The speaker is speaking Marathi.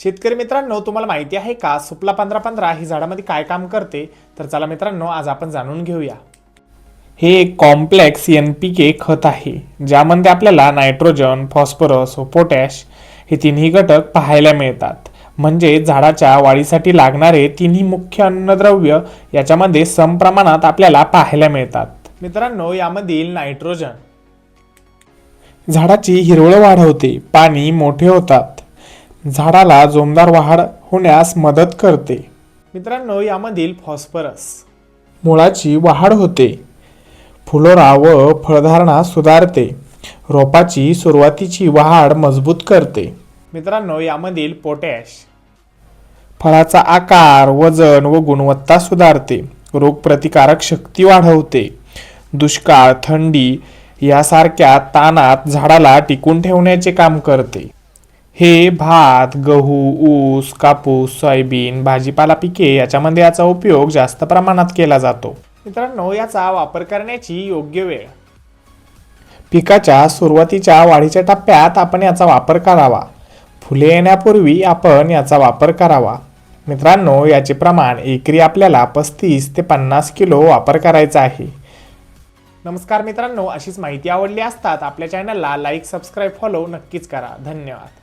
शेतकरी मित्रांनो, तुम्हाला माहिती आहे का सुपला 1515 ही झाडामध्ये काय काम करते? तर चला मित्रांनो, आज आपण जाणून घेऊया. हे एक कॉम्प्लेक्स NPK खत आहे, ज्यामध्ये आपल्याला नायट्रोजन, फॉस्फरस व पोटॅश हे तिन्ही घटक पाहायला मिळतात. म्हणजे झाडाच्या वाढीसाठी लागणारे तिन्ही मुख्य अन्नद्रव्य याच्यामध्ये समप्रमाणात आपल्याला पाहायला मिळतात. मित्रांनो, यामधील नायट्रोजन झाडाची हिरवळ वाढवते, पाणी मोठे होतात, झाडाला जोमदार वाढ होण्यास मदत करते. मित्रांनो, यामधील फॉस्फरस मुळाची वाढ होते, फुलोरा व फळधारणा सुधारते, रोपाची सुरुवातीची वाढ मजबूत करते. मित्रांनो, यामधील पोटॅश फळाचा आकार, वजन व गुणवत्ता सुधारते, रोगप्रतिकारक शक्ती वाढवते, दुष्काळ, थंडी यासारख्या ताणात झाडाला टिकून ठेवण्याचे काम करते. हे भात, गहू, ऊस, कापूस, सोयाबीन, भाजीपाला पिके याच्यामध्ये याचा उपयोग जास्त प्रमाणात केला जातो. मित्रांनो, याचा वापर करण्याची योग्य वेळ पिकाच्या सुरुवातीच्या वाढीच्या टप्प्यात आपण याचा वापर करावा. फुले येण्यापूर्वी आपण याचा वापर करावा. मित्रांनो, याचे प्रमाण एकरी आपल्याला 35 ते 50 किलो वापर करायचा आहे. नमस्कार मित्रांनो, अशीच माहिती आवडली असतात आपल्या चॅनलला लाईक, सबस्क्राईब, फॉलो नक्कीच करा. धन्यवाद.